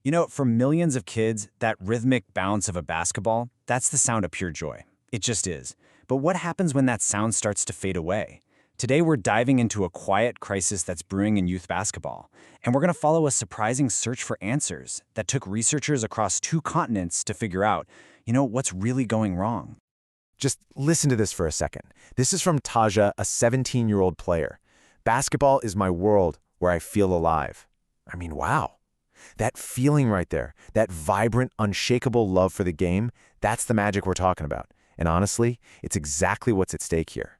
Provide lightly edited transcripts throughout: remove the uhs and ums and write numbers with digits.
You know, for millions of kids, that rhythmic bounce of a basketball, that's the sound of pure joy. It just is. But what happens when that sound starts to fade away? Today, we're diving into a quiet crisis that's brewing in youth basketball, and we're going to follow a surprising search for answers that took researchers across 2 continents to figure out, what's really going wrong. Just listen to this for a second. This is from Taja, a 17-year-old player. Basketball is my world where I feel alive. I mean, wow. That feeling right there, that vibrant, unshakable love for the game, that's the magic we're talking about. And honestly, it's exactly what's at stake here.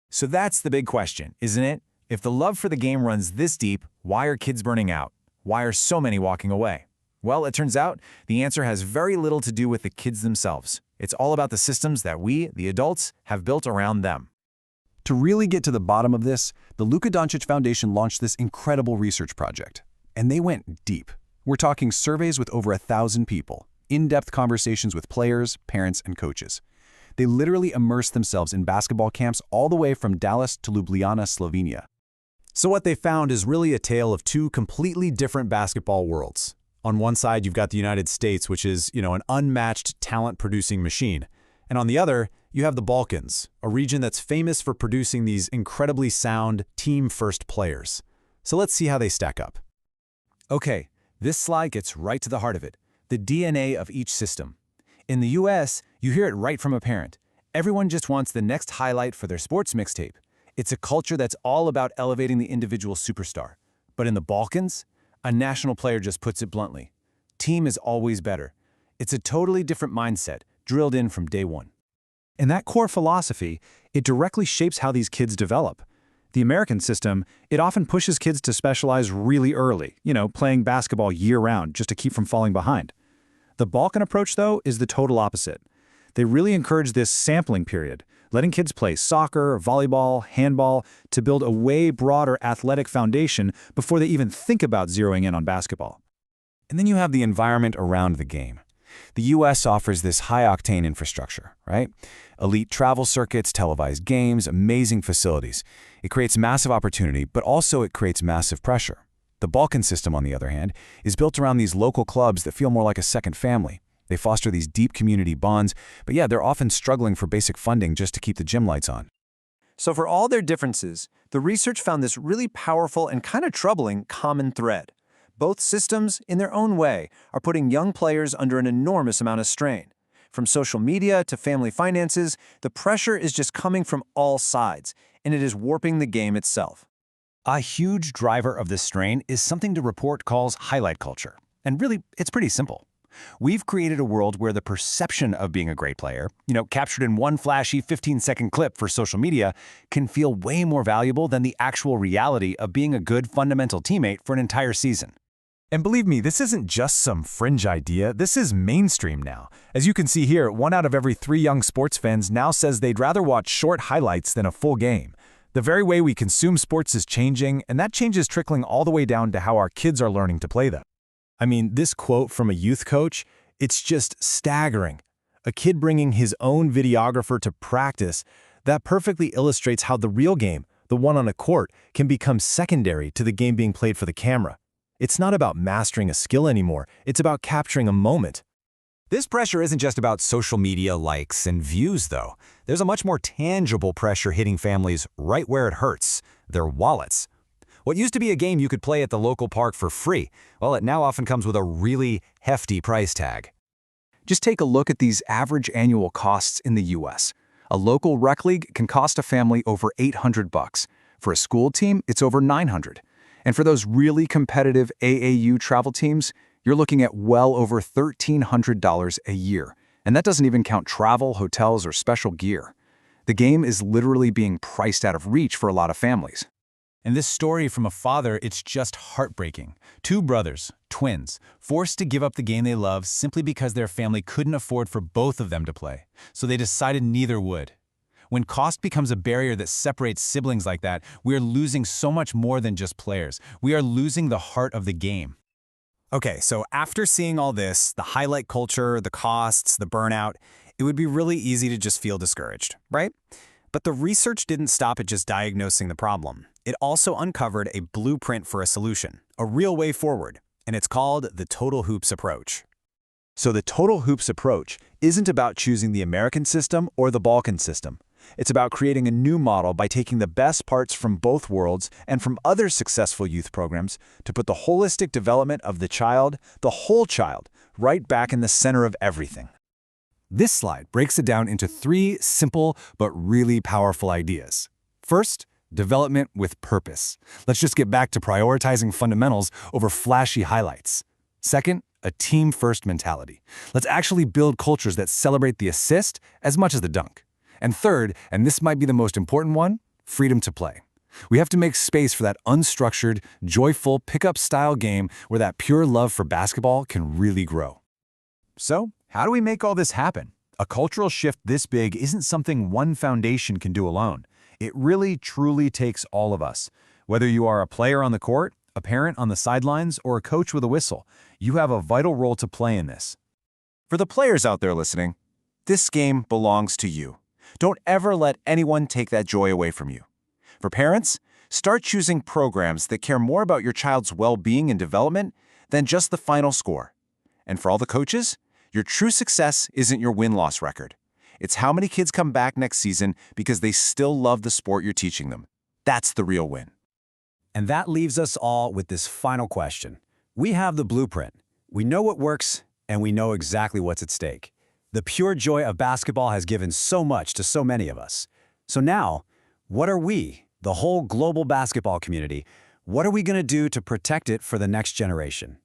So that's the big question, isn't it? If the love for the game runs this deep, why are kids burning out? Why are so many walking away? Well, it turns out the answer has very little to do with the kids themselves. It's all about the systems that we, the adults, have built around them. To really get to the bottom of this, the Luka Dončić Foundation launched this incredible research project. And they went deep. We're talking surveys with over 1,000 people, in-depth conversations with players, parents, and coaches. They literally immersed themselves in basketball camps all the way from Dallas to Ljubljana, Slovenia. So what they found is really a tale of 2 completely different basketball worlds. On one side, you've got the United States, which is, an unmatched talent-producing machine. And on the other, you have the Balkans, a region that's famous for producing these incredibly sound, team-first players. So let's see how they stack up. Okay, this slide gets right to the heart of it, the DNA of each system. In the US, you hear it right from a parent. Everyone just wants the next highlight for their sports mixtape. It's a culture that's all about elevating the individual superstar. But in the Balkans, a national player just puts it bluntly. Team is always better. It's a totally different mindset, drilled in from day one. And that core philosophy, it directly shapes how these kids develop. The American system, it often pushes kids to specialize really early, playing basketball year-round just to keep from falling behind. The Balkan approach, though, is the total opposite. They really encourage this sampling period, letting kids play soccer, volleyball, handball, to build a way broader athletic foundation before they even think about zeroing in on basketball. And then you have the environment around the game. The US offers this high-octane infrastructure, right? Elite travel circuits, televised games, amazing facilities. It creates massive opportunity, but also it creates massive pressure. The Balkan system, on the other hand, is built around these local clubs that feel more like a second family. They foster these deep community bonds, but yeah, they're often struggling for basic funding just to keep the gym lights on. So for all their differences, the research found this really powerful and kind of troubling common thread. Both systems, in their own way, are putting young players under an enormous amount of strain. From social media to family finances, the pressure is just coming from all sides, and it is warping the game itself. A huge driver of this strain is something the report calls highlight culture. And really, it's pretty simple. We've created a world where the perception of being a great player, captured in one flashy 15-second clip for social media, can feel way more valuable than the actual reality of being a good fundamental teammate for an entire season. And believe me, this isn't just some fringe idea, this is mainstream now. As you can see here, 1 out of every 3 young sports fans now says they'd rather watch short highlights than a full game. The very way we consume sports is changing, and that change is trickling all the way down to how our kids are learning to play them. I mean, this quote from a youth coach, it's just staggering. A kid bringing his own videographer to practice, that perfectly illustrates how the real game, the one on a court, can become secondary to the game being played for the camera. It's not about mastering a skill anymore, it's about capturing a moment. This pressure isn't just about social media likes and views, though. There's a much more tangible pressure hitting families right where it hurts, their wallets. What used to be a game you could play at the local park for free, well, it now often comes with a really hefty price tag. Just take a look at these average annual costs in the US. A local rec league can cost a family over $800. For a school team, it's over $900. And for those really competitive AAU travel teams, you're looking at well over $1,300 a year. And that doesn't even count travel, hotels, or special gear. The game is literally being priced out of reach for a lot of families. And this story from a father, it's just heartbreaking. 2 brothers, twins, forced to give up the game they love simply because their family couldn't afford for both of them to play. So they decided neither would. When cost becomes a barrier that separates siblings like that, we are losing so much more than just players. We are losing the heart of the game. Okay, so after seeing all this, the highlight culture, the costs, the burnout, it would be really easy to just feel discouraged, right? But the research didn't stop at just diagnosing the problem. It also uncovered a blueprint for a solution, a real way forward. and it's called the Total Hoops approach. So the Total Hoops approach isn't about choosing the American system or the Balkan system. It's about creating a new model by taking the best parts from both worlds and from other successful youth programs to put the holistic development of the whole child, right back in the center of everything. This slide breaks it down into 3 simple but really powerful ideas. First, development with purpose. Let's just get back to prioritizing fundamentals over flashy highlights. Second, a team-first mentality. Let's actually build cultures that celebrate the assist as much as the dunk. And third, and this might be the most important one, freedom to play. We have to make space for that unstructured, joyful, pickup-style game where that pure love for basketball can really grow. So, how do we make all this happen? A cultural shift this big isn't something one foundation can do alone. It really, truly takes all of us. Whether you are a player on the court, a parent on the sidelines, or a coach with a whistle, you have a vital role to play in this. For the players out there listening, this game belongs to you. Don't ever let anyone take that joy away from you. For parents, start choosing programs that care more about your child's well-being and development than just the final score. And for all the coaches, your true success isn't your win-loss record. It's how many kids come back next season because they still love the sport you're teaching them. That's the real win. And that leaves us all with this final question. We have the blueprint. We know what works, and we know exactly what's at stake. The pure joy of basketball has given so much to so many of us. So now, what are we, the whole global basketball community, what are we going to do to protect it for the next generation?